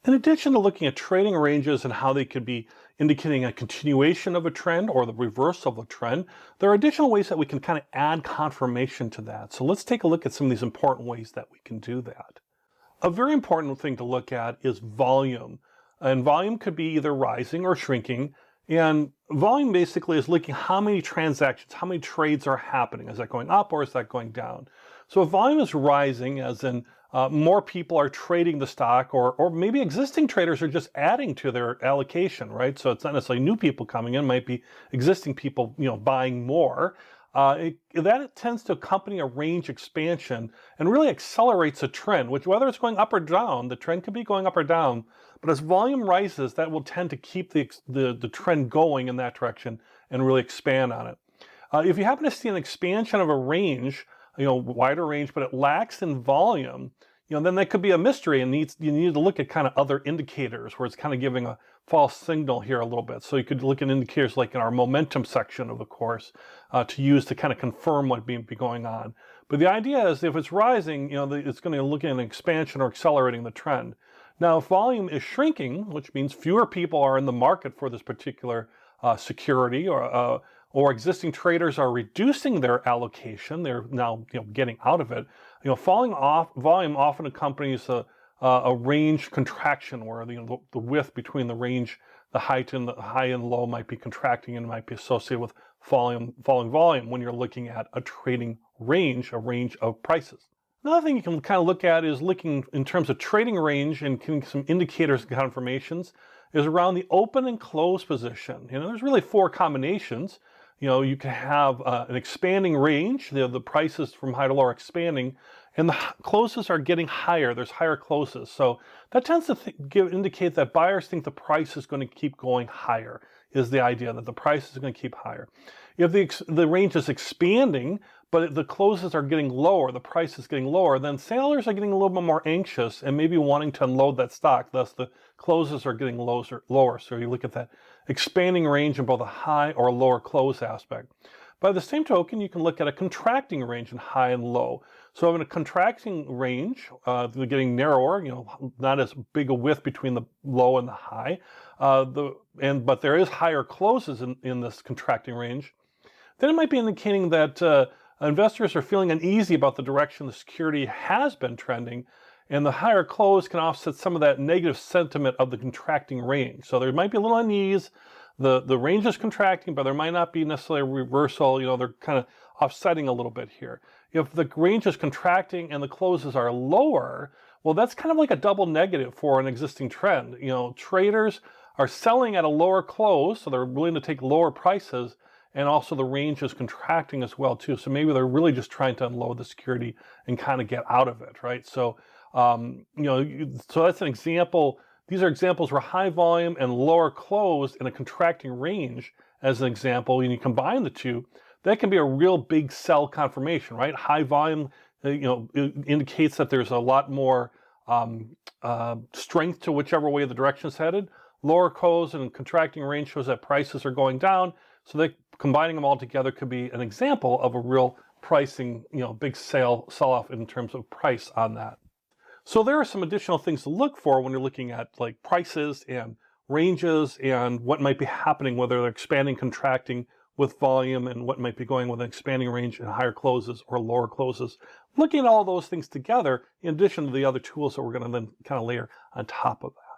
In addition to looking at trading ranges and how they could be indicating a continuation of a trend or the reversal of a trend, there are additional ways that we can kind of add confirmation to that. So let's take a look at some of these important ways that we can do that. A very important thing to look at is volume. And volume could be either rising or shrinking. And volume basically is looking how many transactions, how many trades are happening. Is that going up or is that going down? So if volume is rising, as in more people are trading the stock, or maybe existing traders are just adding to their allocation, right? So it's not necessarily new people coming in, it might be existing people, buying more. That tends to accompany a range expansion and really accelerates a trend, which whether it's going up or down, the trend could be going up or down, but as volume rises, that will tend to keep the trend going in that direction and really expand on it. If you happen to see an expansion of a range, wider range, but it lacks in volume, then that could be a mystery and you need to look at kind of other indicators where it's kind of giving a false signal here a little bit. So you could look at indicators like in our momentum section of the course to use to kind of confirm what may be going on. But the idea is if it's rising, it's going to look at an expansion or accelerating the trend. Now, if volume is shrinking, which means fewer people are in the market for this particular security, or existing traders are reducing their allocation, they're now getting out of it. Falling off volume often accompanies a range contraction where the width between the range, the height and low might be contracting and might be associated with falling volume when you're looking at a trading range, a range of prices. Another thing you can kind of look at is looking in terms of trading range and getting some indicators and confirmations is around the open and close position. There's really four combinations. You can have an expanding range, the prices from high to low are expanding, and the closes are getting higher. There's higher closes. So that tends to indicate that buyers think the price is going to keep going higher, is the idea that the price is going to keep higher. If the range is expanding, but the closes are getting lower, the price is getting lower, then sellers are getting a little bit more anxious and maybe wanting to unload that stock. Thus, the closes are getting lower. So you look at that expanding range in both a high or a lower close aspect. By the same token, you can look at a contracting range in high and low. So in a contracting range, they're getting narrower, not as big a width between the low and the high, but there is higher closes in this contracting range. Then it might be indicating that investors are feeling uneasy about the direction the security has been trending, and the higher close can offset some of that negative sentiment of the contracting range. So there might be a little unease. The range is contracting, but there might not be necessarily a reversal. They're kind of offsetting a little bit here. If the range is contracting and the closes are lower, well, that's kind of like a double negative for an existing trend. Traders are selling at a lower close, so they're willing to take lower prices, and also the range is contracting as well too. So maybe they're really just trying to unload the security and kind of get out of it, right? So, so that's an example. These are examples where high volume and lower close in a contracting range, as an example, and you combine the two, that can be a real big sell confirmation, right? High volume, it indicates that there's a lot more strength to whichever way the direction is headed. Lower close and contracting range shows that prices are going down. So combining them all together could be an example of a real pricing, big sell-off in terms of price on that. So there are some additional things to look for when you're looking at like prices and ranges and what might be happening, whether they're expanding, contracting with volume, and what might be going with an expanding range and higher closes or lower closes. Looking at all those things together, in addition to the other tools that we're going to then kind of layer on top of that.